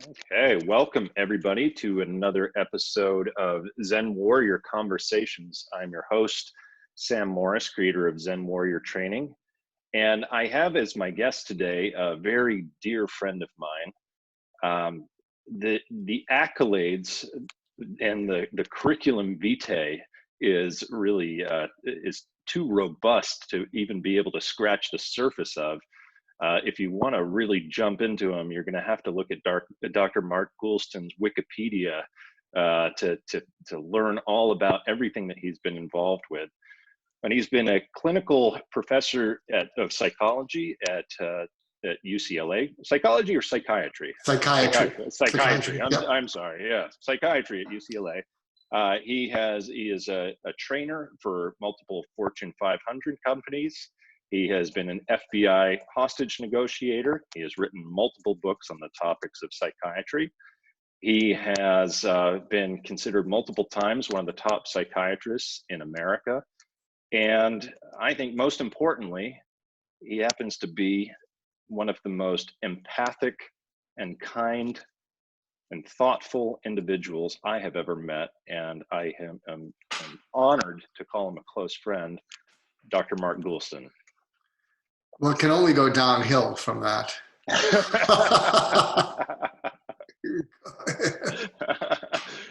Okay, welcome everybody to another episode of Zen Warrior Conversations. I'm your host, Sam Morris, creator of Zen Warrior Training. And I have as my guest today a very dear friend of mine. The accolades and the curriculum vitae is really is too robust to even be able to scratch the surface of. If you want to really jump into him, you're going to have to look at Dr. Mark Goulston's Wikipedia to learn all about everything that he's been involved with. And he's been a clinical professor of psychology at UCLA. Psychology or psychiatry? Psychiatry. Psychiatry. Yep. I'm sorry. Yeah, psychiatry at UCLA. He is a trainer for multiple Fortune 500 companies. He has been an FBI hostage negotiator. He has written multiple books on the topics of psychiatry. He has been considered multiple times one of the top psychiatrists in America. And I think most importantly, he happens to be one of the most empathic and kind and thoughtful individuals I have ever met. And I am honored to call him a close friend, Dr. Mark Goulston. Well, it can only go downhill from that.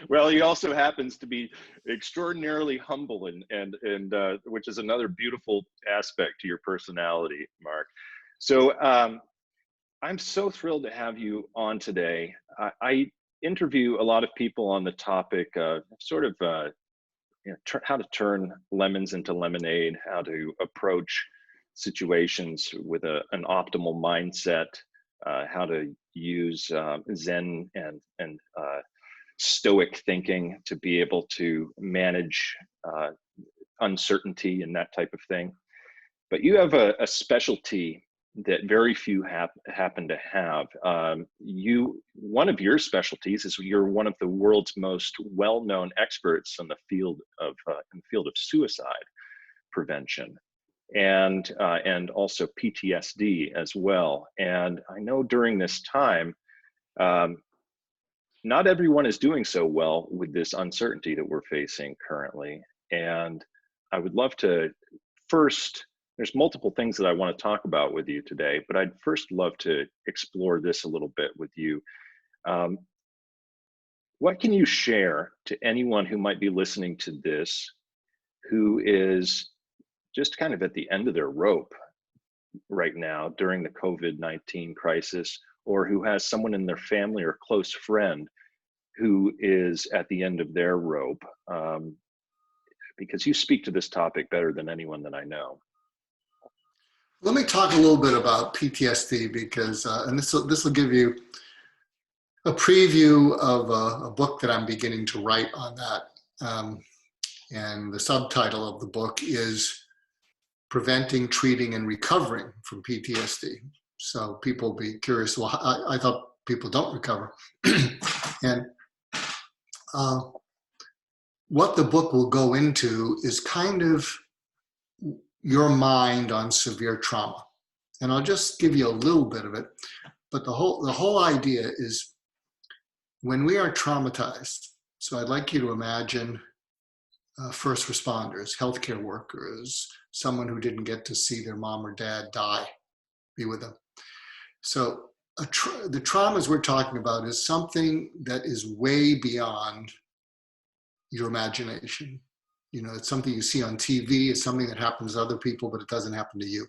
Well, he also happens to be extraordinarily humble, and which is another beautiful aspect to your personality, Mark. So I'm so thrilled to have you on today. I interview a lot of people on the topic of how to turn lemons into lemonade, how to approach situations with an optimal mindset, how to use Zen and Stoic thinking to be able to manage uncertainty and that type of thing. But you have a specialty that very few happen to have. One of your specialties is you're one of the world's most well-known experts in the field of suicide prevention. And also PTSD as well. And I know during this time, not everyone is doing so well with this uncertainty that we're facing currently. And I would love to first, there's multiple things that I want to talk about with you today, but I'd first love to explore this a little bit with you. What can you share to anyone who might be listening to this, who is just kind of at the end of their rope right now during the COVID-19 crisis, or who has someone in their family or close friend who is at the end of their rope? Because you speak to this topic better than anyone that I know. Let me talk a little bit about PTSD because, and this will give you a preview of a book that I'm beginning to write on that. And the subtitle of the book is Preventing, Treating, and Recovering from PTSD. So people will be curious, well, I thought people don't recover. And what the book will go into is kind of your mind on severe trauma. And I'll just give you a little bit of it. But the whole idea is when we are traumatized, so I'd like you to imagine first responders, healthcare workers, someone who didn't get to see their mom or dad die, be with them. So the traumas we're talking about is something that is way beyond your imagination. You know, it's something you see on TV, it's something that happens to other people, but it doesn't happen to you.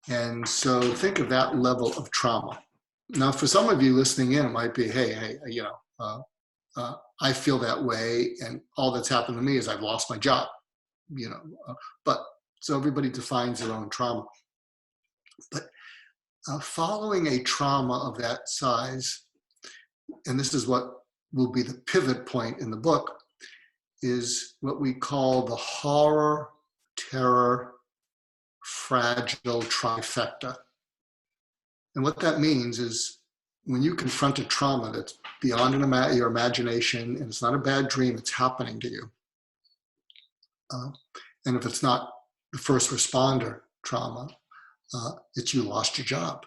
And so think of that level of trauma. Now, for some of you listening in, it might be, hey, I feel that way, and all that's happened to me is I've lost my job, but so everybody defines their own trauma. But following a trauma of that size, and this is what will be the pivot point in the book, is what we call the horror, terror, fragile trifecta. And what that means is when you confront a trauma that's beyond your imagination, and it's not a bad dream, it's happening to you. And if it's not the first responder trauma, it's you lost your job.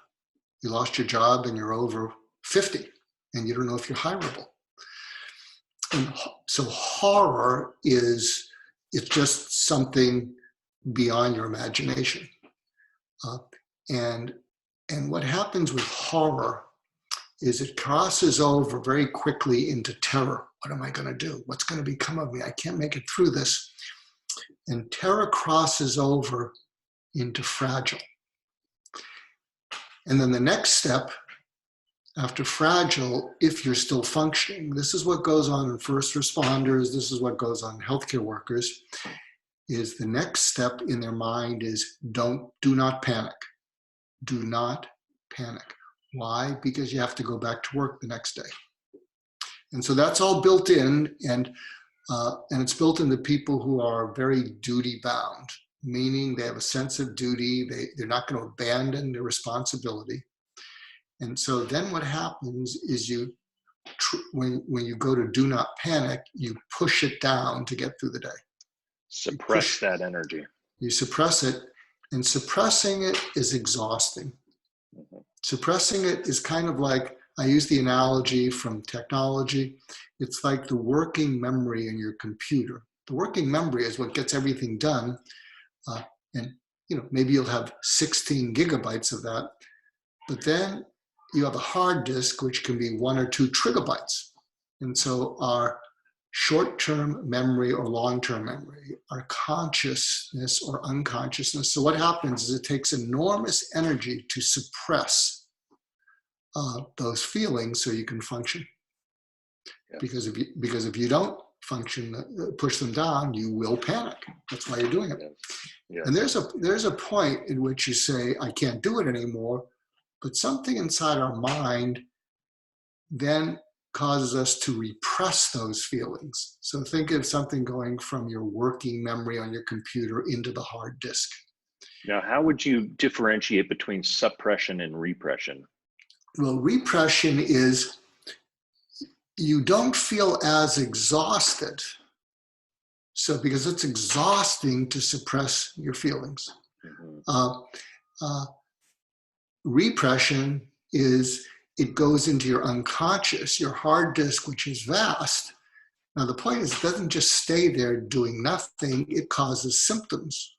You lost your job and you're over 50, and you don't know if you're hireable. And so horror it's just something beyond your imagination. And what happens with horror is it crosses over very quickly into terror. What am I going to do? What's going to become of me? I can't make it through this. And terror crosses over into fragile. And then the next step after fragile, if you're still functioning, this is what goes on in first responders, this is what goes on in healthcare workers, is the next step in their mind is do not panic. Do not panic. Why? Because you have to go back to work the next day. And so that's all built in, and it's built into people who are very duty bound, meaning they have a sense of duty. They're not going to abandon their responsibility. And so then what happens is when you go to do not panic, you push it down to get through the day. Suppress that energy. You suppress it, and suppressing it is exhausting. Mm-hmm. Suppressing it is kind of like, I use the analogy from technology. It's like the working memory in your computer. The working memory is what gets everything done. And maybe you'll have 16 gigabytes of that, but then you have a hard disk, which can be 1 or 2 trigabytes. And so our short-term memory or long-term memory, our consciousness or unconsciousness. So what happens is it takes enormous energy to suppress those feelings so you can function. Yes. Because if you don't function, push them down, you will panic. That's why you're doing it. Yes. Yes. And there's a point in which you say, I can't do it anymore, but something inside our mind then causes us to repress those feelings. So think of something going from your working memory on your computer into the hard disk. Now, how would you differentiate between suppression and repression? Well, repression is you don't feel as exhausted. So because it's exhausting to suppress your feelings. Mm-hmm. Repression is it goes into your unconscious, your hard disk, which is vast. Now the point is it doesn't just stay there doing nothing, it causes symptoms.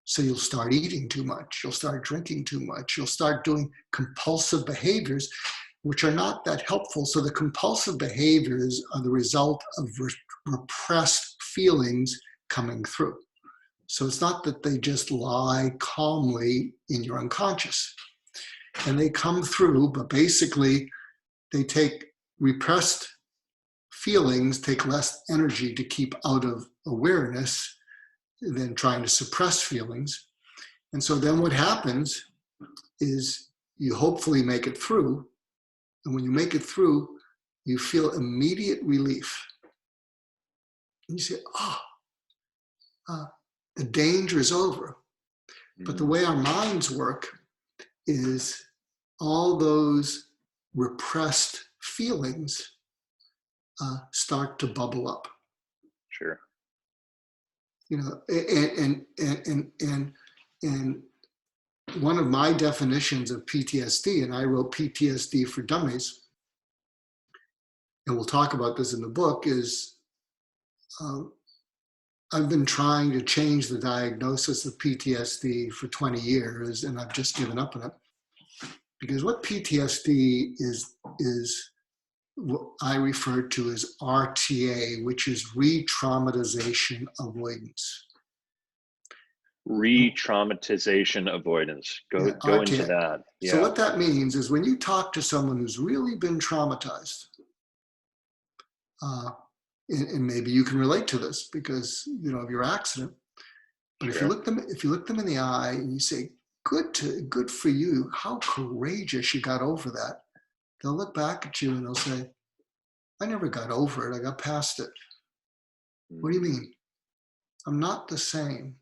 So you'll start eating too much, you'll start drinking too much, you'll start doing compulsive behaviors, which are not that helpful. So the compulsive behaviors are the result of repressed feelings coming through. So it's not that they just lie calmly in your unconscious. And they come through, but basically they take repressed feelings, take less energy to keep out of awareness than trying to suppress feelings. And so then what happens is you hopefully make it through. And when you make it through, you feel immediate relief. And you say, the danger is over. Mm-hmm. But the way our minds work is all those repressed feelings start to bubble up. Sure. And one of my definitions of PTSD, and I wrote PTSD for Dummies, and we'll talk about this in the book, is I've been trying to change the diagnosis of PTSD for 20 years, and I've just given up on it. Because what PTSD is what I refer to as RTA, which is re-traumatization avoidance. Re-traumatization avoidance. Go into that. Yeah. So what that means is when you talk to someone who's really been traumatized, and maybe you can relate to this because of your accident. But sure. if you look them in the eye and you say, "Good for you. How courageous you got over that." They'll look back at you and they'll say, "I never got over it. I got past it." Mm-hmm. What do you mean? I'm not the same.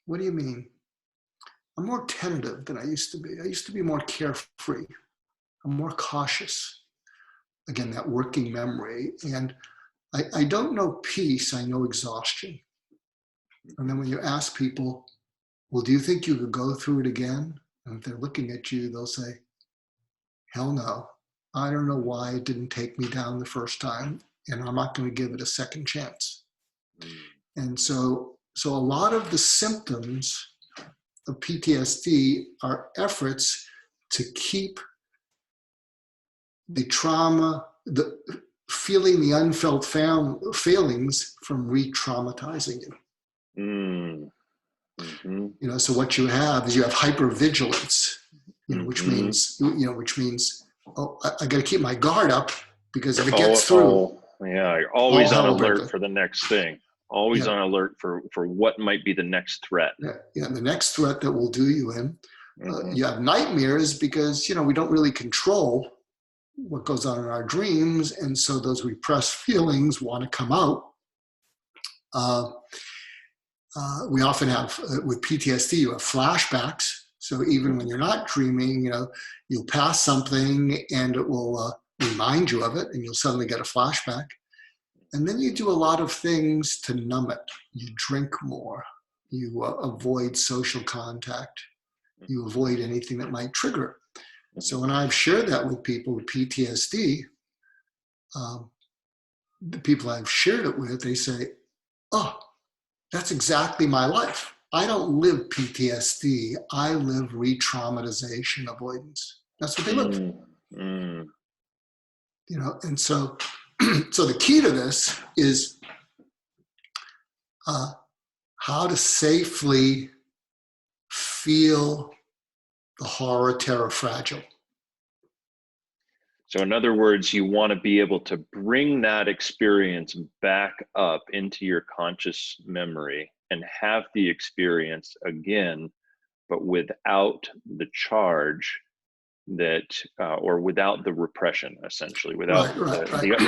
What do you mean? I'm more tentative than I used to be. I used to be more carefree. I'm more cautious. Again, that working memory. And I don't know peace, I know exhaustion. And then when you ask people, well, do you think you could go through it again? And if they're looking at you, they'll say, hell no. I don't know why it didn't take me down the first time, and I'm not going to give it a second chance. And so a lot of the symptoms of PTSD are efforts to keep the trauma, the feeling the unfelt failings from re-traumatizing you. Mm-hmm. You know, so what you have is you have hypervigilance, you know, which Mm-hmm. means, oh, I got to keep my guard up because if it gets through, yeah, you're all always on hell will break alert loose. for the next thing. Always Yeah, on alert for what might be the next threat. yeah. The next threat that will do you in. Mm-hmm. You have nightmares because, you know, we don't really control what goes on in our dreams, and so those repressed feelings want to come out. We often have, with PTSD, you have flashbacks. So even when you're not dreaming, you know, you'll pass something and it will remind you of it, and you'll suddenly get a flashback. And then you do a lot of things to numb it. You drink more. You avoid social contact. You avoid anything that might trigger it. So when I've shared that with people with PTSD, the people I've shared it with, they say, oh, that's exactly my life. I don't live PTSD. I live re-traumatization avoidance. That's what they live. Mm-hmm. You know, and so, so the key to this is how to safely feel the horror, terror, fragile. So in other words, you want to be able to bring that experience back up into your conscious memory and have the experience again, but without the charge that, or without the repression, essentially, without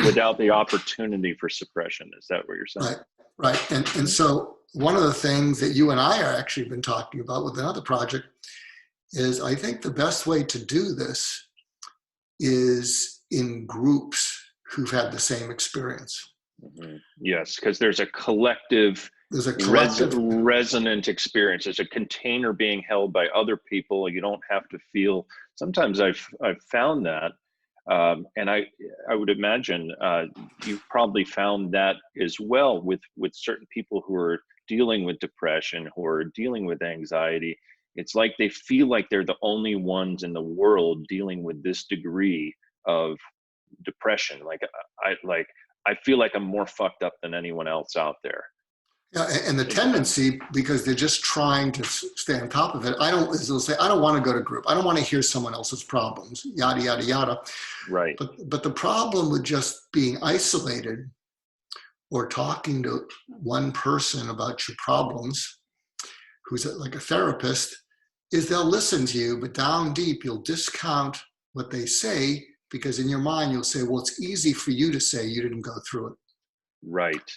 without the opportunity for suppression. Is that what you're saying? Right. And so one of the things that you and I are actually been talking about with another project is I think the best way to do this is in groups who've had the same experience. Mm-hmm. Yes, because there's a collective, resonant experience. There's a container being held by other people. You don't have to feel. Sometimes I've found that, and I would imagine you've probably found that as well with certain people who are dealing with depression, who are dealing with anxiety. It's like they feel like they're the only ones in the world dealing with this degree of depression. I feel like I'm more fucked up than anyone else out there. Yeah, and the tendency, because they're just trying to stay on top of it, they'll say, I don't want to go to group. I don't want to hear someone else's problems, yada, yada, yada. Right. But the problem with just being isolated or talking to one person about your problems, who's like a therapist, is they'll listen to you, but down deep, you'll discount what they say because in your mind, you'll say, well, it's easy for you to say you didn't go through it. Right.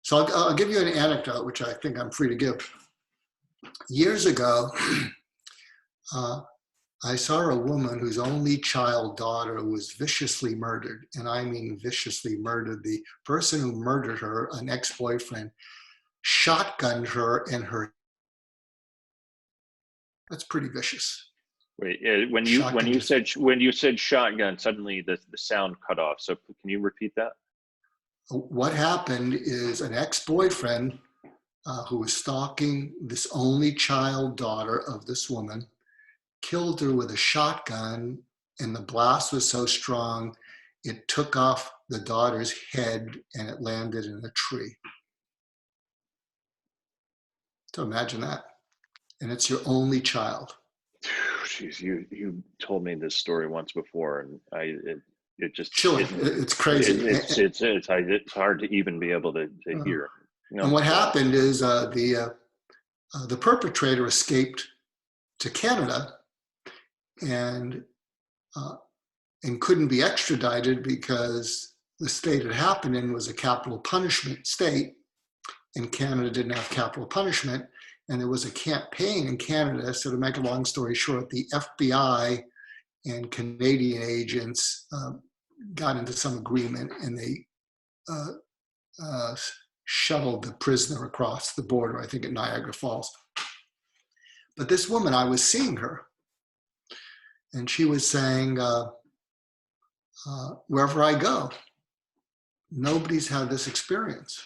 So I'll give you an anecdote, which I think I'm free to give. Years ago, I saw a woman whose only child daughter was viciously murdered. And I mean viciously murdered. The person who murdered her, an ex-boyfriend, shotgunned her and her. That's pretty vicious. Wait, when you said shotgun, suddenly the sound cut off. So can you repeat that? What happened is an ex-boyfriend who was stalking this only child daughter of this woman killed her with a shotgun, and the blast was so strong it took off the daughter's head and it landed in a tree. So imagine that. And it's your only child. Jeez, you told me this story once before, and it just chilling. It's crazy. It's hard to even be able to hear. And what happened is the perpetrator escaped to Canada and couldn't be extradited because the state it happened in was a capital punishment state, and Canada didn't have capital punishment. And there was a campaign in Canada. So to make a long story short, the FBI and Canadian agents got into some agreement, and they shuttled the prisoner across the border, I think at Niagara Falls. But this woman, I was seeing her, and she was saying, wherever I go, nobody's had this experience.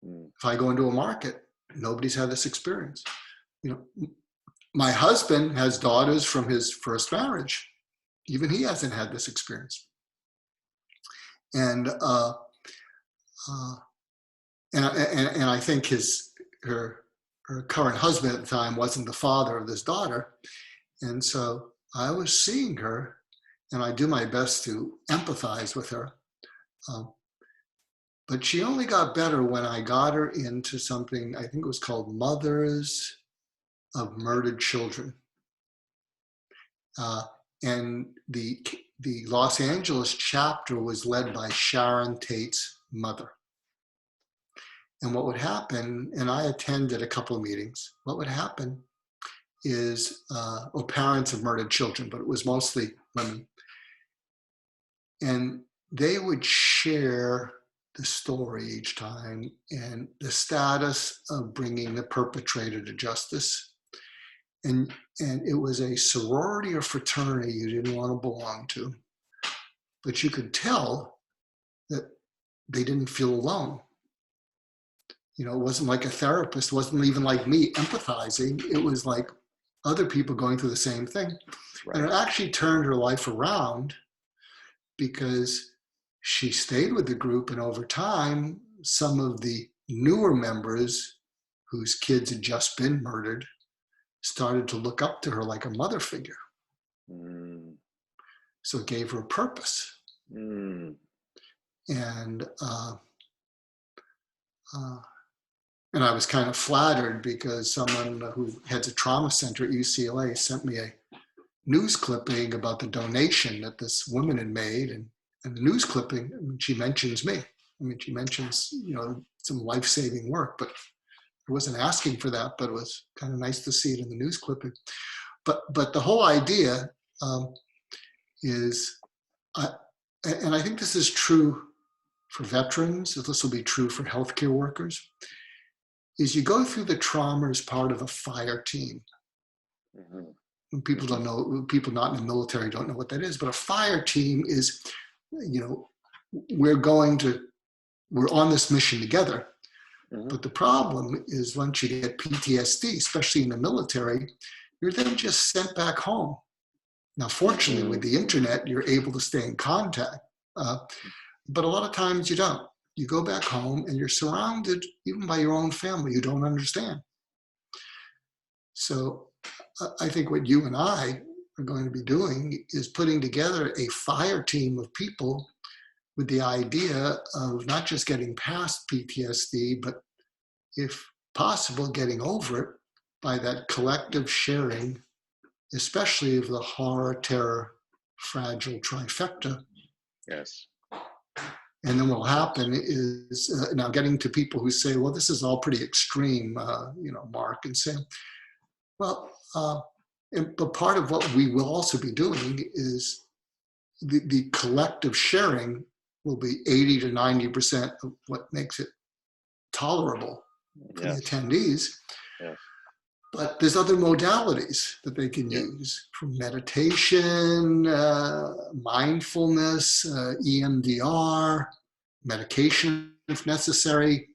If I go into a market, nobody's had this experience. You know, my husband has daughters from his first marriage. Even he hasn't had this experience. And I think her current husband at the time wasn't the father of this daughter. And so I was seeing her, and I do my best to empathize with her. But she only got better when I got her into something, I think it was called Mothers of Murdered Children. And the Los Angeles chapter was led by Sharon Tate's mother. And what would happen, and I attended a couple of meetings, what would happen is, parents of murdered children, but it was mostly women. And they would share the story each time and the status of bringing the perpetrator to justice. And it was a sorority or fraternity you didn't want to belong to, but you could tell that they didn't feel alone. You know, it wasn't like a therapist, it wasn't even like me empathizing. It was like other people going through the same thing. Right. And it actually turned her life around because she stayed with the group, and over time, some of the newer members whose kids had just been murdered started to look up to her like a mother figure. So it gave her a purpose. And I was kind of flattered because someone who heads a trauma center at UCLA sent me a news clipping about the donation that this woman had made. And the news clipping, I mean, she mentions me. I mean, she mentions, you know, some life-saving work, but I wasn't asking for that, but it was kind of nice to see it in the news clipping. But the whole idea is, and I think this is true for veterans, this will be true for healthcare workers, is you go through the trauma as part of a fire team. When people don't know, people not in the military don't know what that is, but a fire team is, you know, we're on this mission together. But the problem is once you get PTSD, especially in the military, you're then just sent back home. Now, fortunately, with the internet, you're able to stay in contact. But a lot of times you don't. You go back home and you're surrounded even by your own family you don't understand. So I think what you and I are going to be doing is putting together a fire team of people with the idea of not just getting past PTSD, but if possible, getting over it by that collective sharing, especially of the horror, terror, fragile trifecta. Yes. And then what will happen is now getting to people who say, well, this is all pretty extreme, you know, Mark, and saying, well, but part of what we will also be doing is the collective sharing will be 80 to 90% of what makes it tolerable for the attendees. Yes. But there's other modalities that they can use, from meditation, mindfulness, EMDR, medication if necessary,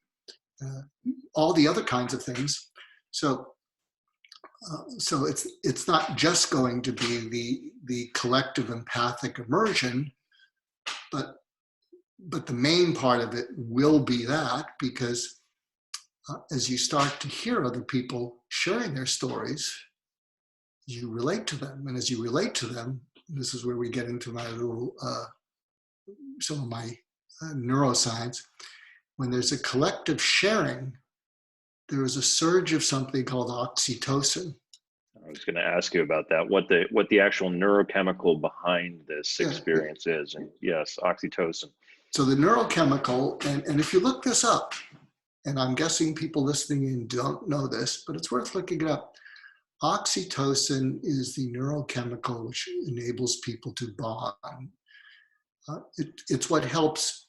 all the other kinds of things. So it's not just going to be the collective empathic immersion, but the main part of it will be that, because as you start to hear other people sharing their stories, you relate to them. And as you relate to them, this is where we get into my little, some of my neuroscience. When there's a collective sharing, there is a surge of something called oxytocin. I was going to ask you about that, what the actual neurochemical behind this experience is. And yes, oxytocin. So the neurochemical, and if you look this up, and I'm guessing people listening in don't know this, but it's worth looking it up. Oxytocin is the neurochemical which enables people to bond. It's what helps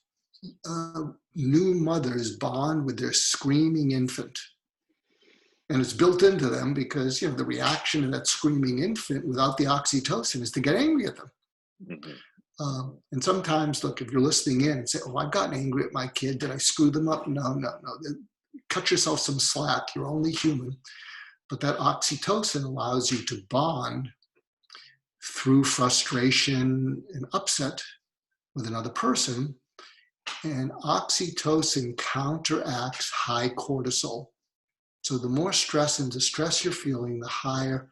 new mothers bond with their screaming infant. And it's built into them because, you know, the reaction of that screaming infant without the oxytocin is to get angry at them. And sometimes, look, if you're listening in and say, oh, I've gotten angry at my kid. Did I screw them up? No, no, no. Cut yourself some slack. You're only human. But that oxytocin allows you to bond through frustration and upset with another person. And oxytocin counteracts high cortisol. So the more stress and distress you're feeling, the higher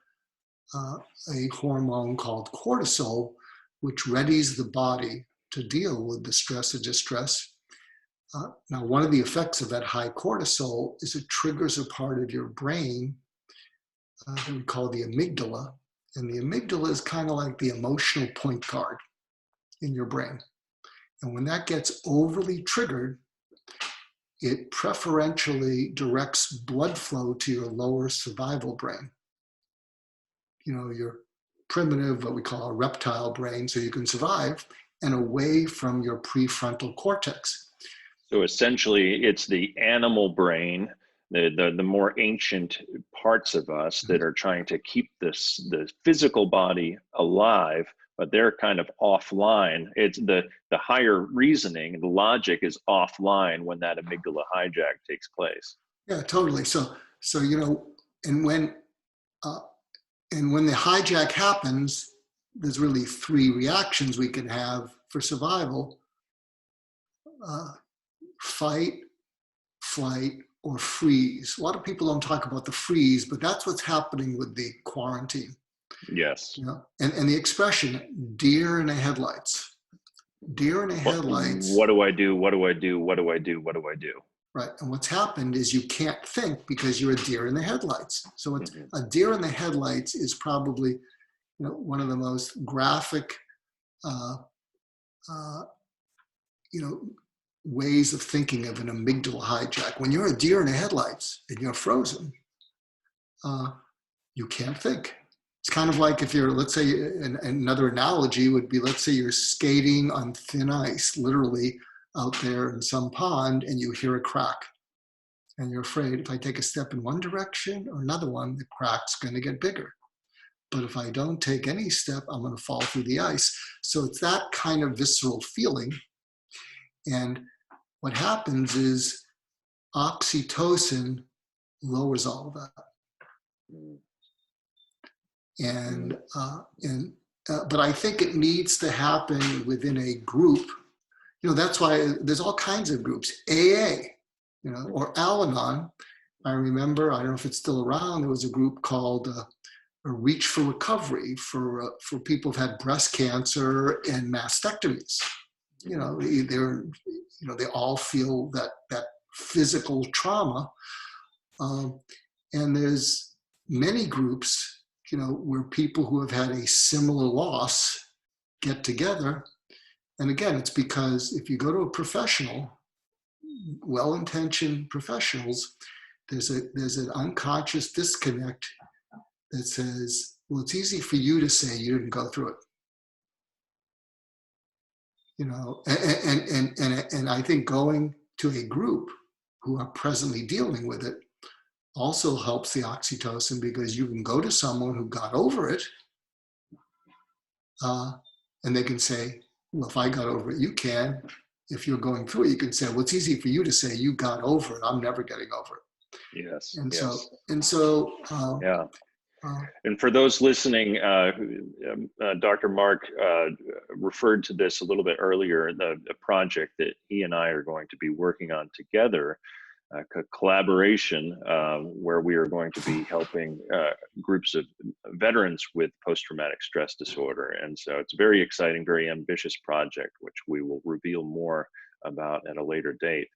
a hormone called cortisol, which readies the body to deal with the stress or distress. Now, one of the effects of that high cortisol is it triggers a part of your brain that we call the amygdala. And the amygdala is kind of like the emotional point guard in your brain. And when that gets overly triggered, it preferentially directs blood flow to your lower survival brain. You know, your primitive, what we call a reptile brain, so you can survive, and away from your prefrontal cortex. So essentially, it's the animal brain, the more ancient parts of us that are trying to keep the physical body alive, but they're kind of offline. It's the higher reasoning, the logic is offline when that amygdala hijack takes place. Yeah, totally. So you know, and when the hijack happens, there's really three reactions we can have for survival: fight, flight, or freeze. A lot of people don't talk about the freeze, but that's what's happening with the quarantine. Yes. You know? And the expression deer in the headlights. Deer in the headlights. What do I do? What do I do? What do I do? What do I do? Right. And what's happened is you can't think because you're a deer in the headlights. So it's a deer in the headlights is probably, you know, one of the most graphic, you know, ways of thinking of an amygdala hijack. When you're a deer in the headlights and you're frozen, you can't think. It's kind of like if you're, let's say, another analogy would be, let's say you're skating on thin ice, literally out there in some pond, and you hear a crack. And you're afraid, if I take a step in one direction or another one, the crack's going to get bigger. But if I don't take any step, I'm going to fall through the ice. So it's that kind of visceral feeling. And what happens is oxytocin lowers all of that. And but I think it needs to happen within a group. You know, that's why there's all kinds of groups. AA, you know, or Al-Anon. I remember, I don't know if it's still around, there was a group called a Reach for Recovery for people who've had breast cancer and mastectomies. You know, they all feel that physical trauma. And there's many groups, you know, where people who have had a similar loss get together. And again, it's because if you go to a professional, well-intentioned professionals, there's an unconscious disconnect that says, well, it's easy for you to say you didn't go through it. You know, and I think going to a group who are presently dealing with it also helps the oxytocin, because you can go to someone who got over it, and they can say, well, if I got over it, you can. If you're going through it, you can say, well, it's easy for you to say you got over it. I'm never getting over it. Yes. And yes. so, yeah. And for those listening, Dr. Mark referred to this a little bit earlier, the project that he and I are going to be working on together, collaboration, where we are going to be helping groups of veterans with post-traumatic stress disorder. And so it's a very exciting, very ambitious project, which we will reveal more about at a later date.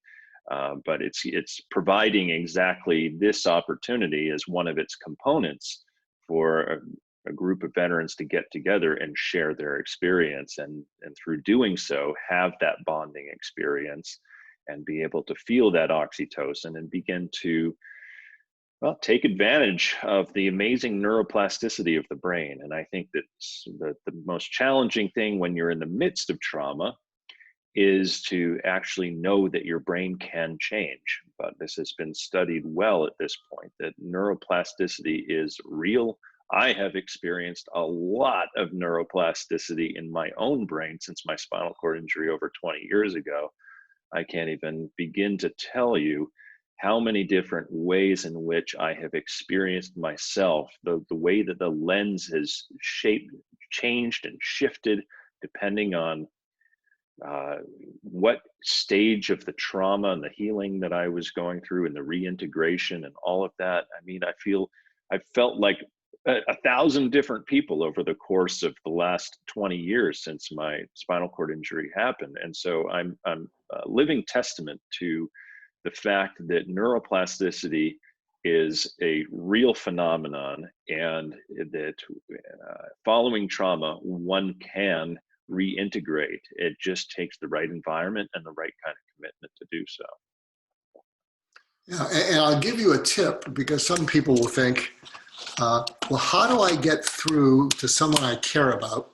But it's providing exactly this opportunity as one of its components for a group of veterans to get together and share their experience, and through doing so, have that bonding experience and be able to feel that oxytocin and begin to, well, take advantage of the amazing neuroplasticity of the brain. And I think that the most challenging thing when you're in the midst of trauma is to actually know that your brain can change. But this has been studied well at this point, that neuroplasticity is real, I have experienced a lot of neuroplasticity in my own brain since my spinal cord injury over 20 years ago. I can't even begin to tell you how many different ways in which I have experienced myself, the way that the lens has shaped, changed, and shifted depending on what stage of the trauma and the healing that I was going through and the reintegration and all of that. I mean, I felt like a thousand different people over the course of the last 20 years since my spinal cord injury happened. And so I'm a living testament to the fact that neuroplasticity is a real phenomenon, and that following trauma, one can reintegrate. It just takes the right environment and the right kind of commitment to do so. Yeah, and I'll give you a tip, because some people will think, well, how do I get through to someone I care about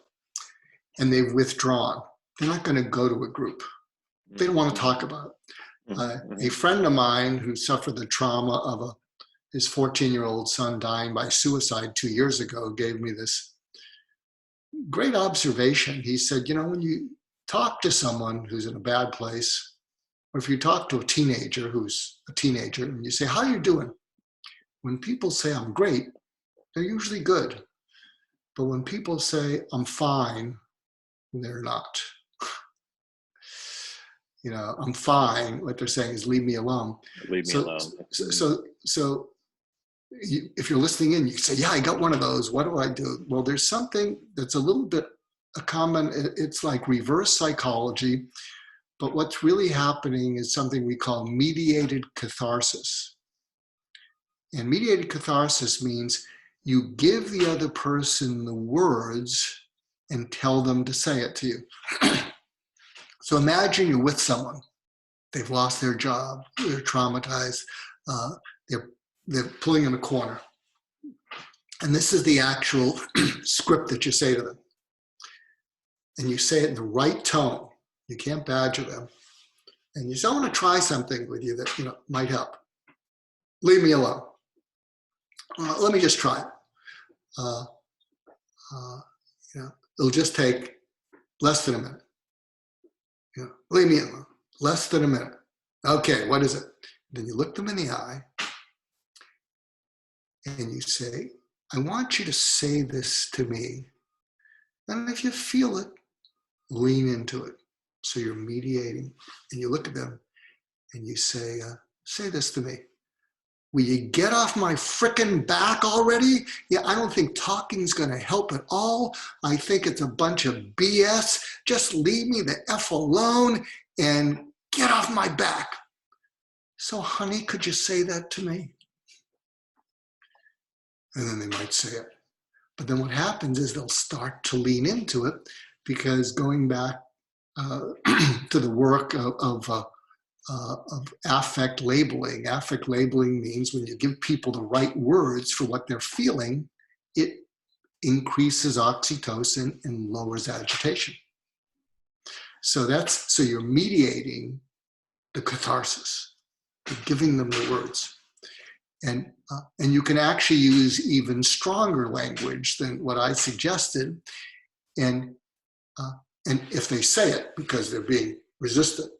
and they've withdrawn? They're not going to go to a group. They don't want to talk about it. A friend of mine who suffered the trauma of his 14-year-old son dying by suicide 2 years ago gave me this great observation. He said, you know, when you talk to someone who's in a bad place, or if you talk to a teenager who's a teenager and you say, how are you doing? When people say, I'm great, they're usually good. But when people say, I'm fine, they're not. You know, I'm fine. What they're saying is, leave me alone. Leave me alone. So if you're listening in, you say, yeah, I got one of those. What do I do? Well, there's something that's a little bit a common, it's like reverse psychology, but what's really happening is something we call mediated catharsis. And mediated catharsis means you give the other person the words and tell them to say it to you. So imagine you're with someone. They've lost their job. They're traumatized. They're pulling in a corner. And this is the actual script that you say to them. And you say it in the right tone. You can't badger them. And you say, I want to try something with you that, you know, might help. Leave me alone. Let me just try it. You know, it'll just take less than a minute. You know, leave me alone. Less than a minute. Okay, what is it? Then you look them in the eye and you say, I want you to say this to me. And if you feel it, lean into it. So you're mediating, and you look at them and you say, say this to me. Will you get off my frickin' back already? Yeah, I don't think talking's gonna help at all. I think it's a bunch of BS. Just leave me the F alone and get off my back. So honey, could you say that to me? And then they might say it. But then what happens is they'll start to lean into it, because going back to the work of affect labeling. Affect labeling means when you give people the right words for what they're feeling, it increases oxytocin and lowers agitation. So you're mediating the catharsis, you're giving them the words. And you can actually use even stronger language than what I suggested. And if they say it because they're being resistant,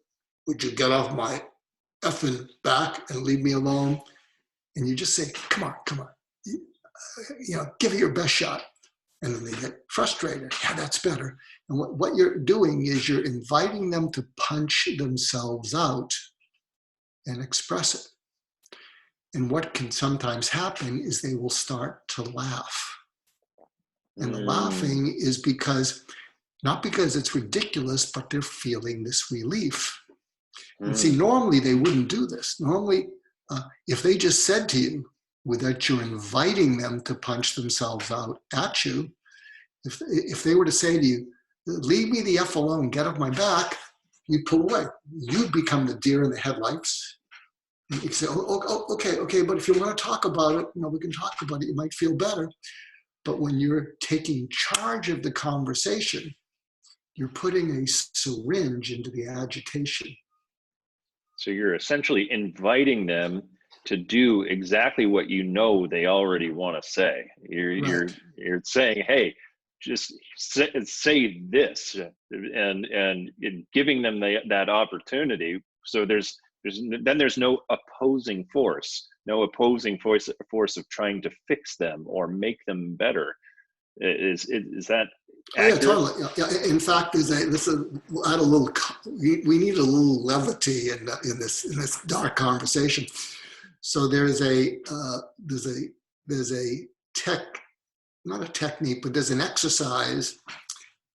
would you get off my effing back and leave me alone? And you just say, come on, you know, give it your best shot. And then they get frustrated. Yeah, that's better. And what you're doing is you're inviting them to punch themselves out and express it. And what can sometimes happen is they will start to laugh. And the laughing is not because it's ridiculous, but they're feeling this relief. And see, normally they wouldn't do this. Normally, if they just said to you, without you inviting them to punch themselves out at you, if they were to say to you, leave me the F alone, get off my back, you'd pull away. You'd become the deer in the headlights. And you'd say, okay, but if you want to talk about it, you know, we can talk about it, you might feel better. But when you're taking charge of the conversation, you're putting a syringe into the agitation. So you're essentially inviting them to do exactly what you know they already want to say. You're saying, hey, just say this, and giving them that opportunity. So there's no opposing force, force of trying to fix them or make them better. Is that accurate? Oh yeah, totally. Yeah. In fact, add a little. We need a little levity in this dark conversation. So there's a not a technique, but there's an exercise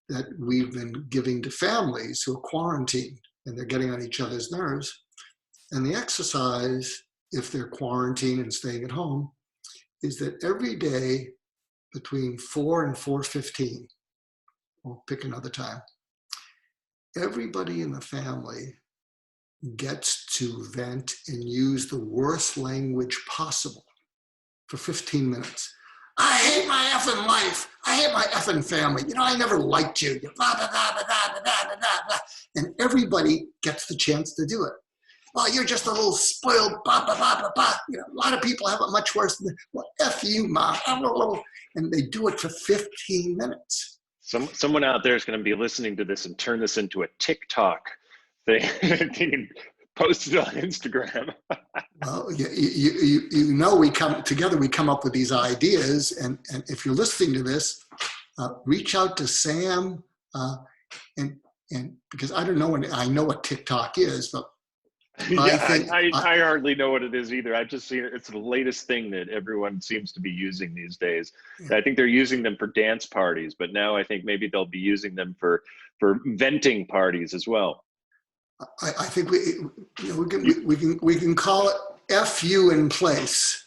that we've been giving to families who are quarantined and they're getting on each other's nerves. And the exercise, if they're quarantined and staying at home, is that every day between 4 and 4:15, we'll pick another time, everybody in the family gets to vent and use the worst language possible for 15 minutes. I hate my effing life. I hate my effing family. I never liked you. Blah, blah, blah, blah, blah, blah, blah, blah. And everybody gets the chance to do it. Well, you're just a little spoiled, blah, blah, blah, blah, blah. A lot of people have it much worse than, well, F you, Mom. And they do it for 15 minutes. Someone out there is going to be listening to this and turn this into a TikTok thing. They can post it on Instagram. Well, we come together, we come up with these ideas. And if you're listening to this, reach out to Sam. And because I don't know I know what TikTok is, but I hardly know what it is either. I've just seen it. It's the latest thing that everyone seems to be using these days. Yeah. I think they're using them for dance parties, but now I think maybe they'll be using them for venting parties as well. I think we can call it FU in place.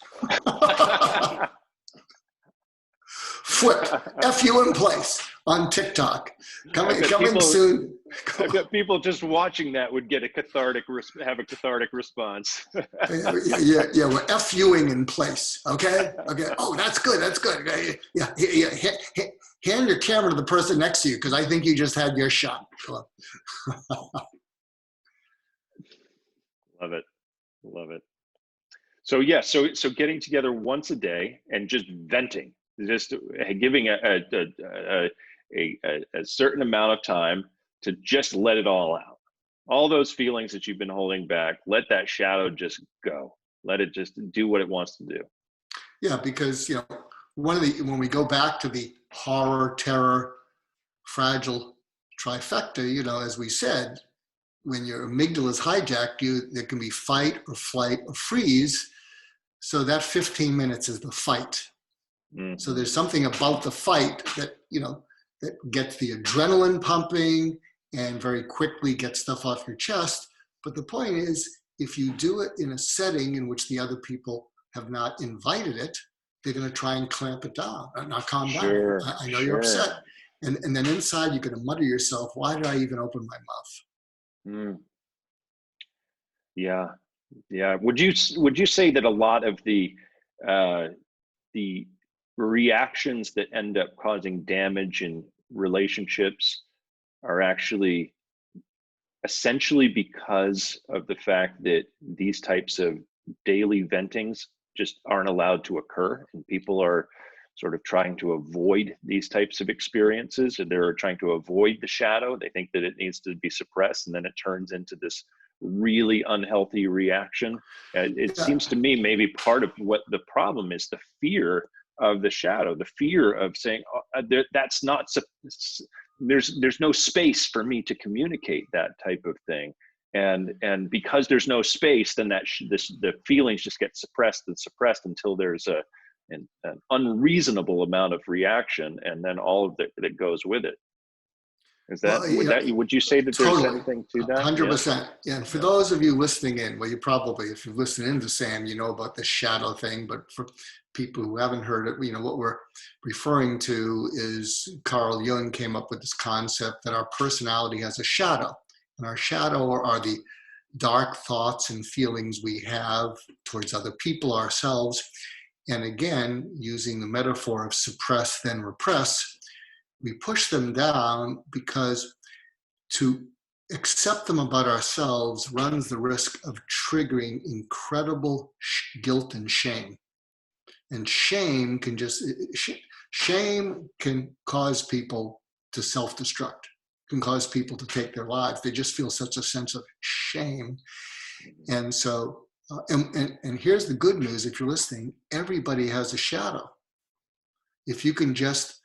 Flip FU in place on TikTok. Coming soon. I bet people just watching that would get have a cathartic response. Yeah, we're FUing in place. Okay. Oh, that's good. Okay. Yeah. Hand your camera to the person next to you because I think you just had your shot. Love it. So yeah, so getting together once a day and just venting, just giving a certain amount of time to just let it all out. All those feelings that you've been holding back, let that shadow just go. Let it just do what it wants to do. Yeah, because when we go back to the horror, terror, fragile trifecta, as we said, when your amygdala is hijacked, there can be fight or flight or freeze. So that 15 minutes is the fight. Mm-hmm. So there's something about the fight that gets the adrenaline pumping and very quickly gets stuff off your chest. But the point is, if you do it in a setting in which the other people have not invited it, they're going to try and clamp it down, not calm down. I know you're upset. And then inside, you're going to mutter yourself, why did I even open my mouth? Mm. Yeah. Would you say that a lot of the reactions that end up causing damage in relationships are actually essentially because of the fact that these types of daily ventings just aren't allowed to occur, and people are sort of trying to avoid these types of experiences, and they're trying to avoid the shadow. They think that it needs to be suppressed, and then it turns into this really unhealthy reaction. It seems to me maybe part of what the problem is, the fear of the shadow, the fear of saying, that's not, there's no space for me to communicate that type of thing. And because there's no space, then the feelings just get suppressed until there's an unreasonable amount of reaction, and then all of that goes with it. Is that, would you say that totally, there's anything to that? 100%. Yeah. And for those of you listening in, well, if you've listened in to Sam, you know about the shadow thing, but for people who haven't heard it, what we're referring to is Carl Jung came up with this concept that our personality has a shadow, and our shadow are the dark thoughts and feelings we have towards other people, ourselves. And again, using the metaphor of suppress, then repress, we push them down because accept them about ourselves runs the risk of triggering incredible guilt and shame. And shame can cause people to self-destruct, can cause people to take their lives. They just feel such a sense of shame. And so, and here's the good news, if you're listening, everybody has a shadow. If you can just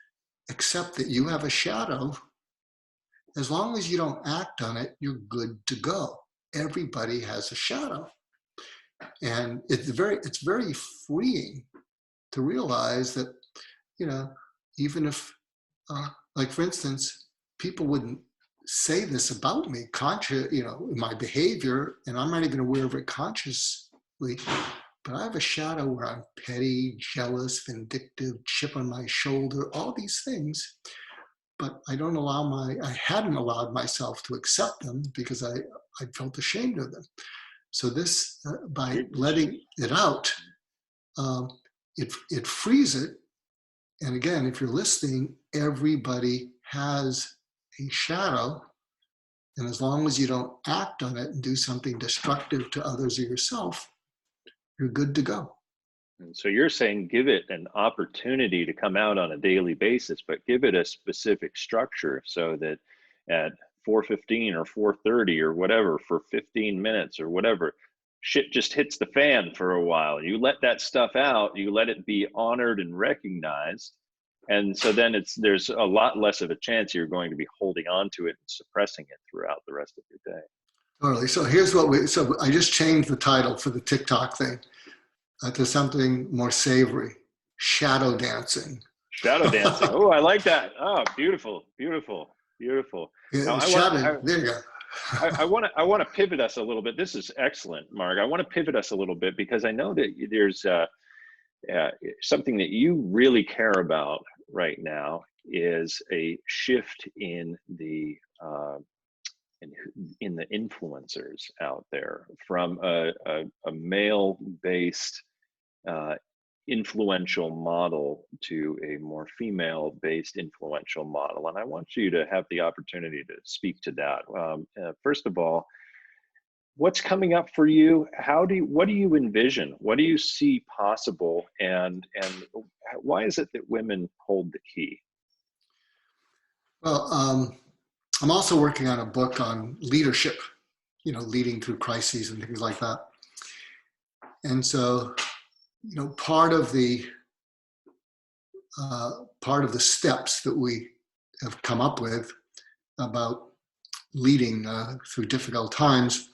accept that you have a shadow, as long as you don't act on it, you're good to go. Everybody has a shadow. And it's very freeing to realize that, even if, like for instance, people wouldn't say this about me, my behavior, and I'm not even aware of it consciously, but I have a shadow where I'm petty, jealous, vindictive, chip on my shoulder, all these things. But I hadn't allowed myself to accept them because I felt ashamed of them. So this, by letting it out, it frees it. And again, if you're listening, everybody has a shadow. And as long as you don't act on it and do something destructive to others or yourself, you're good to go. And so you're saying give it an opportunity to come out on a daily basis, but give it a specific structure so that at 4:15 or 4:30 or whatever, for 15 minutes or whatever, shit just hits the fan for a while. You let that stuff out, you let it be honored and recognized. And so then there's a lot less of a chance you're going to be holding on to it and suppressing it throughout the rest of your day. Totally. So here's so I just changed the title for the TikTok thing to something more savory: shadow dancing. Shadow dancing. Oh, I like that. Oh, beautiful, beautiful, beautiful. Yeah, Now, there you go. I want to pivot us a little bit. This is excellent, Mark. I want to pivot us a little bit because I know that there's something that you really care about right now is a shift in the influencers out there from a male-based influential model to a more female-based influential model. And I want you to have the opportunity to speak to that. First of all, what's coming up for you? What do you envision? What do you see possible? And why is it that women hold the key? Well, I'm also working on a book on leadership, leading through crises and things like that. And so, part of the steps that we have come up with about leading through difficult times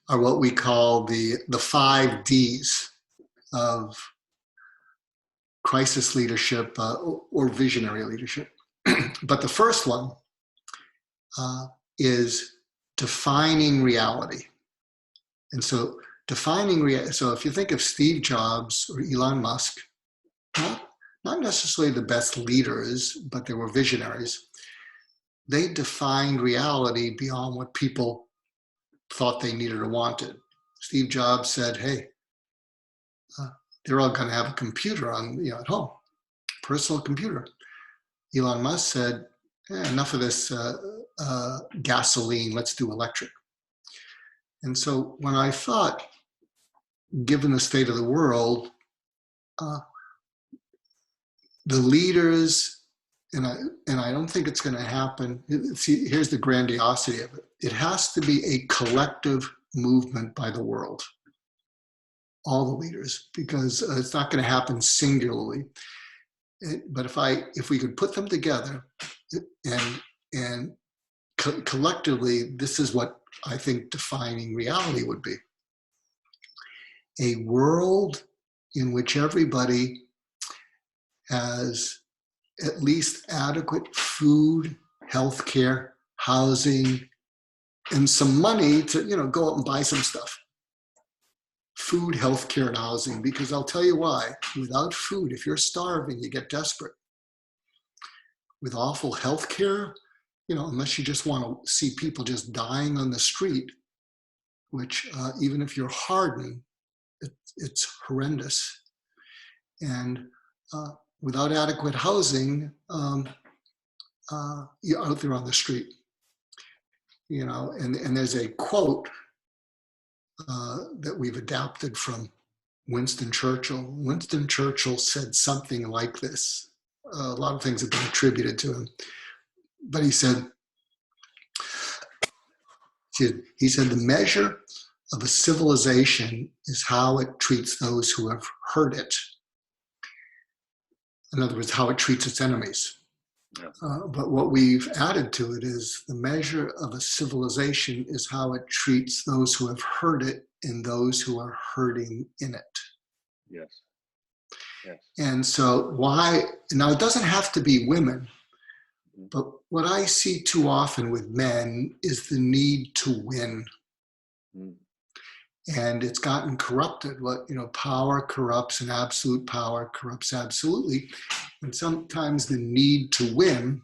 are what we call the 5 Ds of crisis leadership or visionary leadership. But the first one is defining reality. And so so if you think of Steve Jobs or Elon Musk, not necessarily the best leaders, but they were visionaries. They defined reality beyond what people thought they needed or wanted. Steve Jobs said, hey, they're all going to have a computer at home, personal computer. Elon Musk said, enough of this gasoline, let's do electric. And so when I thought, given the state of the world, the leaders, and I don't think it's going to happen. See, here's the grandiosity of it. It has to be a collective movement by the world, all the leaders, because it's not going to happen singularly. But if we could put them together and collectively, this is what I think defining reality would be. A world in which everybody has at least adequate food, healthcare, housing, and some money to, go out and buy some stuff. Food, healthcare, and housing, because I'll tell you why. Without food, if you're starving, you get desperate. With awful healthcare, unless you just want to see people just dying on the street, which even if you're hardened, it's horrendous. And without adequate housing, you're out there on the street. and there's a quote that we've adapted from Winston Churchill. Winston Churchill said something like this. A lot of things have been attributed to him, but he said, the measure of a civilization is how it treats those who have hurt it. In other words, how it treats its enemies. Yeah. But what we've added to it is the measure of a civilization is how it treats those who have hurt it and those who are hurting in it. Yes. Yes. And so now it doesn't have to be women, but what I see too often with men is the need to win. Mm. And it's gotten corrupted. Power corrupts, and absolute power corrupts absolutely. And sometimes the need to win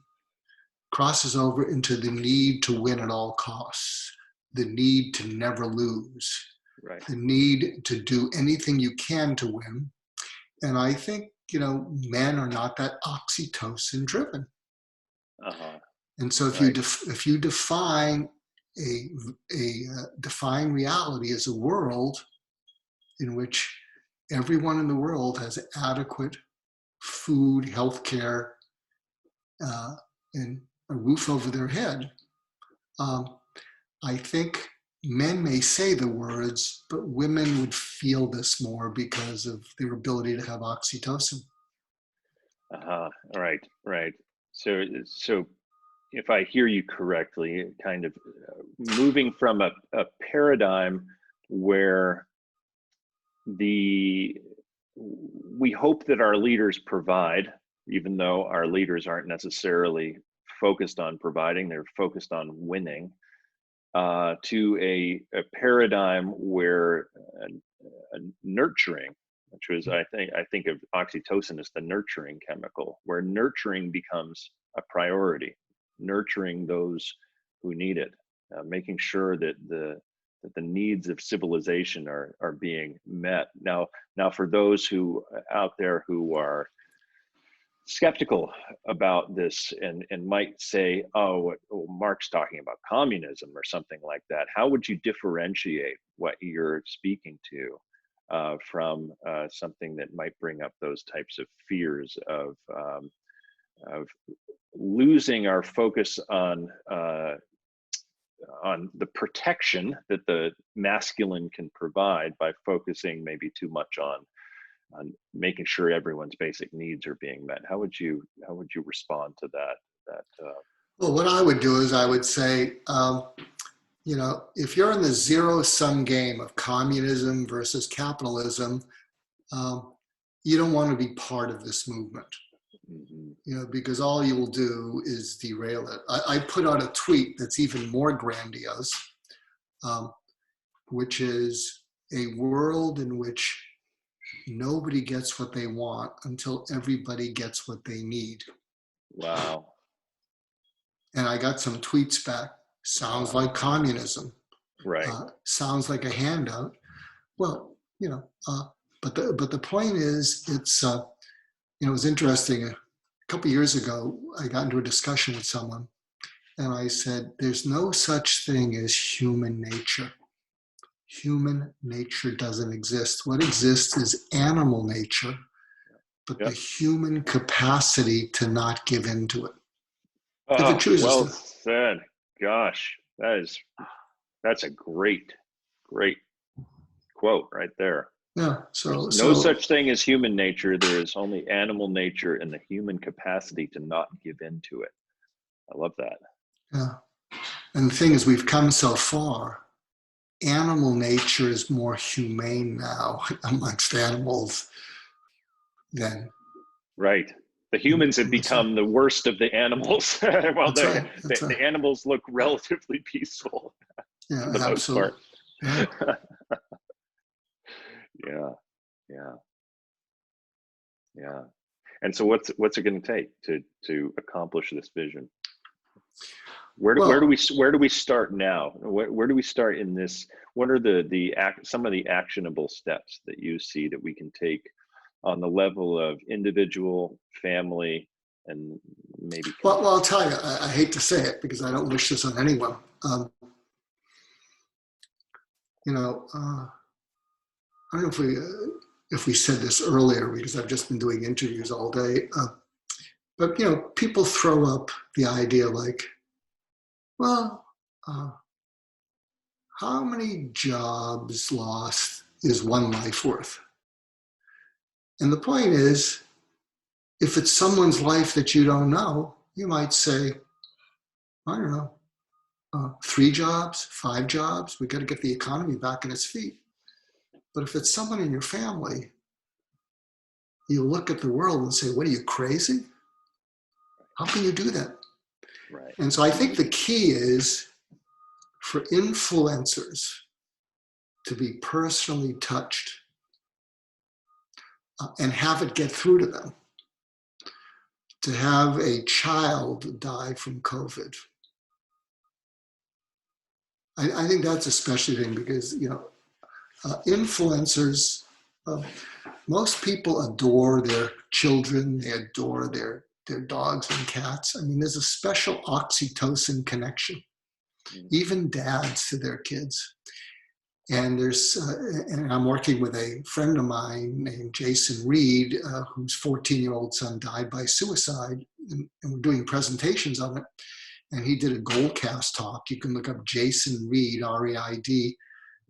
crosses over into the need to win at all costs, the need to never lose, right. The need to do anything you can to win. And I think, men are not that oxytocin driven. Uh-huh. And so if you define define reality as a world in which everyone in the world has adequate food, healthcare, and a roof over their head, I think men may say the words, but women would feel this more because of their ability to have oxytocin. Right. So if I hear you correctly, kind of moving from a paradigm where we hope that our leaders provide, even though our leaders aren't necessarily focused on providing, they're focused on winning, to a paradigm where nurturing, which was, I think of oxytocin as the nurturing chemical, where nurturing becomes a priority, nurturing those who need it, making sure that the needs of civilization are being met. Now for those who out there who are skeptical about this and might say, oh, Mark's talking about communism or something like that, how would you differentiate what you're speaking to from something that might bring up those types of fears of losing our focus on the protection that the masculine can provide by focusing maybe too much on making sure everyone's basic needs are being met? How would you respond to that? Well, what I would do is I would say, if you're in the zero-sum game of communism versus capitalism, you don't want to be part of this movement. Mm-hmm. Because all you will do is derail it. I put out a tweet that's even more grandiose, which is a world in which nobody gets what they want until everybody gets what they need. Wow. And I got some tweets back. Sounds like communism. Right. Sounds like a handout. Well, but the point is, it's it was interesting. A couple of years ago, I got into a discussion with someone, and I said, "There's no such thing as human nature. Human nature doesn't exist. What exists is animal nature, but the human capacity to not give in to it. If it chooses well to." said. Gosh, that's a great quote right there. Yeah. There's no such thing as human nature. There is only animal nature and the human capacity to not give in to it. I love that. Yeah. And the thing is, we've come so far. Animal nature is more humane now amongst animals than. Right. The humans have become the worst of the animals. Well, the animals look relatively peaceful. Yeah, for the absolutely. Most part. Yeah. And so what's it going to take to accomplish this vision? Where do we start now? Where do we start in this? What are some of the actionable steps that you see that we can take on the level of individual, family, and maybe? Well, I'll tell you, I hate to say it because I don't wish this on anyone. You know, I don't know if we said this earlier because I've just been doing interviews all day. But you know, people throw up the idea like, well, how many jobs lost is one life worth? And the point is, if it's someone's life that you don't know, you might say, I don't know, 3 jobs, 5 jobs. We got to get the economy back on its feet. But if it's someone in your family, you look at the world and say, what are you, crazy? How can you do that? Right. And so I think the key is for influencers to be personally touched and have it get through to them. To have a child die from COVID. I think that's a special thing because, you know, influencers, most people adore their children, they adore their dogs and cats. I mean, there's a special oxytocin connection, even dads to their kids. And and I'm working with a friend of mine named Jason Reed, whose 14-year-old son died by suicide, and we're doing presentations on it. And he did a Goalcast talk. You can look up Jason Reed, R-E-I-D,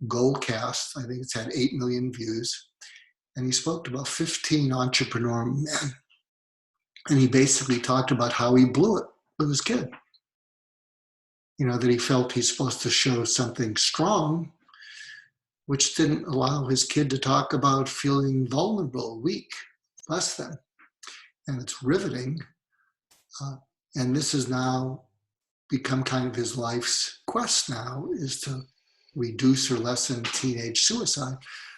Goalcast. I think it's had 8 million views. And he spoke to about 15 entrepreneur men. And he basically talked about how he blew it with his kid. You know, that he felt he's supposed to show something strong, which didn't allow his kid to talk about feeling vulnerable, weak, less than. And it's riveting. And this has now become kind of his life's quest now, is to reduce or lessen teenage suicide.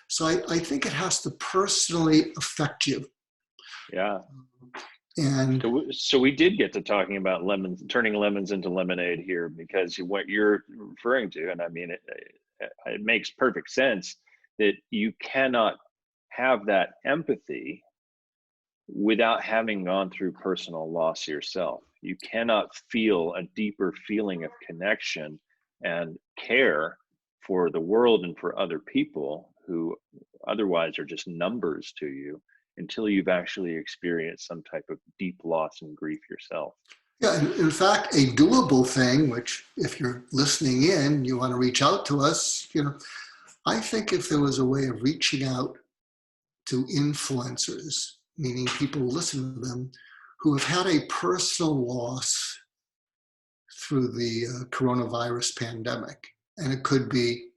So I think it has to personally affect you. Yeah. And so we did get to talking about lemons, turning lemons into lemonade here, because what you're referring to, and I mean, it makes perfect sense that you cannot have that empathy without having gone through personal loss yourself. You cannot feel a deeper feeling of connection and care for the world and for other people who otherwise are just numbers to you until you've actually experienced some type of deep loss and grief yourself. yeah, in fact, a doable thing, which if you're listening in, you want to reach out to us, you know, I think if there was a way of reaching out to influencers, meaning people who listen to them, who have had a personal loss through the coronavirus pandemic. And it could be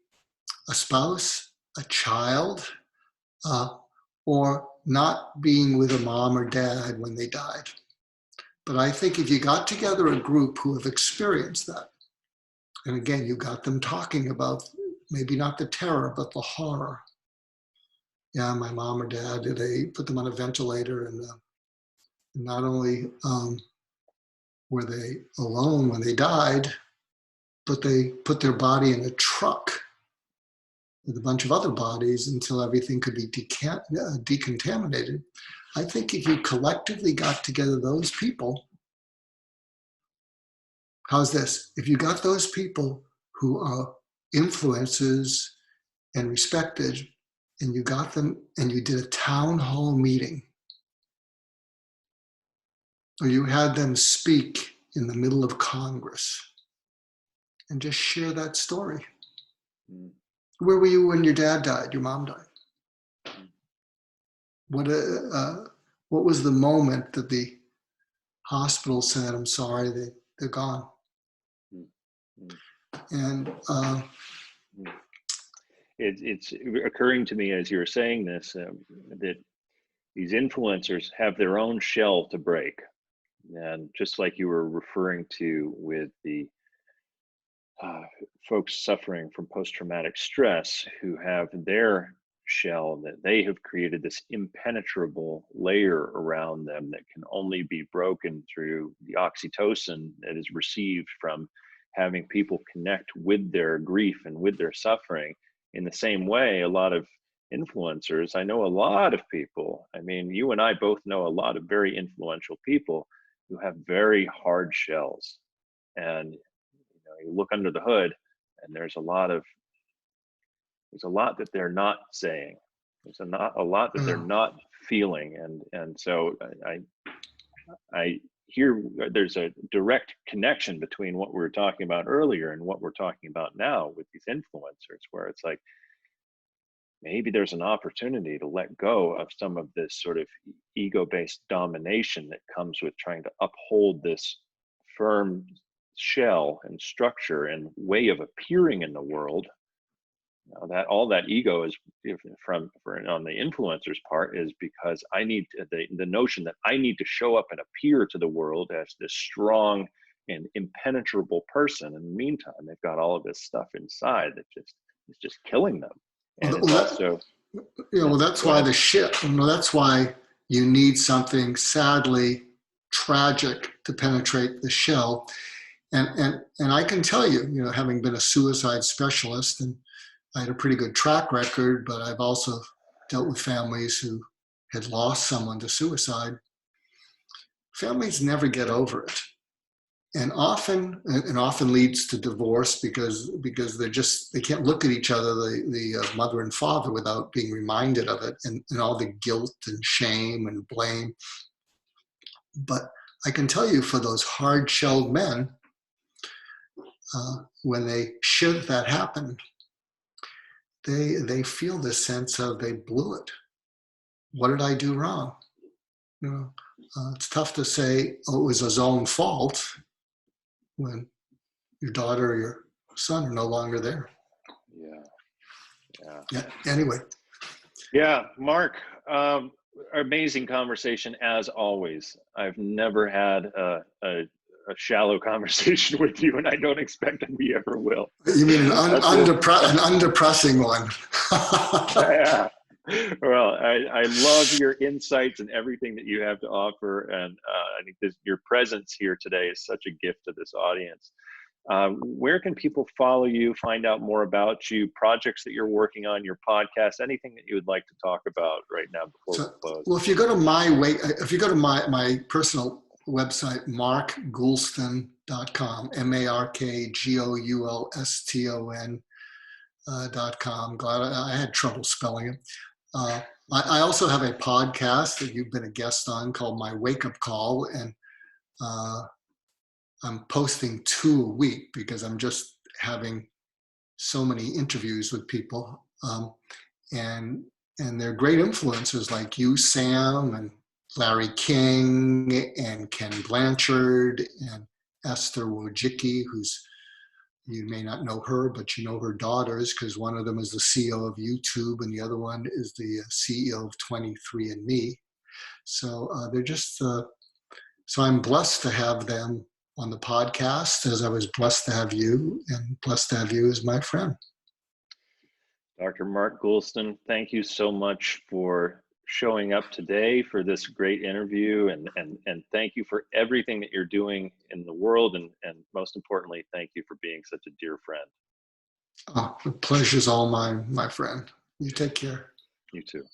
a spouse, a child, or not being with a mom or dad when they died. But I think if you got together a group who have experienced that, and again, you got them talking about maybe not the terror, but the horror. Yeah, my mom or dad, they put them on a ventilator, and not only were they alone when they died, but they put their body in a truck with a bunch of other bodies until everything could be decontaminated. I think if you collectively got together those people, how's this? If you got those people who are influencers and respected, and you got them and you did a town hall meeting, or you had them speak in the middle of Congress and just share that story. Mm. Where were you when your dad died, your mom died? What was the moment that the hospital said, I'm sorry, they're gone? And it's occurring to me as you were saying this, that these influencers have their own shell to break. And just like you were referring to with the folks suffering from post-traumatic stress who have their shell, that they have created this impenetrable layer around them that can only be broken through the oxytocin that is received from having people connect with their grief and with their suffering. In the same way, a lot of influencers, I know a lot of people, I mean, you and I both know a lot of very influential people who have very hard shells. And you look under the hood, and there's a lot that they're not saying. There's a lot that they're not feeling, and so I hear there's a direct connection between what we were talking about earlier and what we're talking about now with these influencers, where it's like maybe there's an opportunity to let go of some of this sort of ego-based domination that comes with trying to uphold this firm shell and structure and way of appearing in the world. That all that ego is on the influencer's part is because I need the notion that I need to show up and appear to the world as this strong and impenetrable person. In the meantime, they've got all of this stuff inside that is just killing them. And that's why the shit. That's why you need something sadly tragic to penetrate the shell. And I can tell you, having been a suicide specialist, and I had a pretty good track record, but I've also dealt with families who had lost someone to suicide. Families never get over it. And often leads to divorce because they can't look at each other, the mother and father, without being reminded of it and all the guilt and shame and blame. But I can tell you, for those hard-shelled men, when should that happen, they feel this sense of they blew it. What did I do wrong? It's tough to say, oh, it was his own fault when your daughter or your son are no longer there. Yeah. Anyway. Yeah, Mark, amazing conversation as always. I've never had a shallow conversation with you, and I don't expect that we ever will. You mean an undepressing one? Yeah. Well, I love your insights and everything that you have to offer, and I think your presence here today is such a gift to this audience. Where can people follow you, find out more about you, projects that you're working on, your podcast, anything that you would like to talk about right now before we close? Well, if you go to my personal website, markgoulston.com, markgoulston.com. Glad I had trouble spelling it. I also have a podcast that you've been a guest on called My Wake Up Call, and I'm posting 2 a week because I'm just having so many interviews with people, and they're great influencers like you, Sam, and Larry King, and Ken Blanchard, and Esther Wojcicki, you may not know her, but you know her daughters, because one of them is the CEO of YouTube and the other one is the CEO of 23andMe. So they're just, so I'm blessed to have them on the podcast, as I was blessed to have you, and blessed to have you as my friend. Dr. Mark Goulston, thank you so much for showing up today for this great interview, and thank you for everything that you're doing in the world, and most importantly, thank you for being such a dear friend. Oh, the pleasure's all mine, my friend. You take care. You too.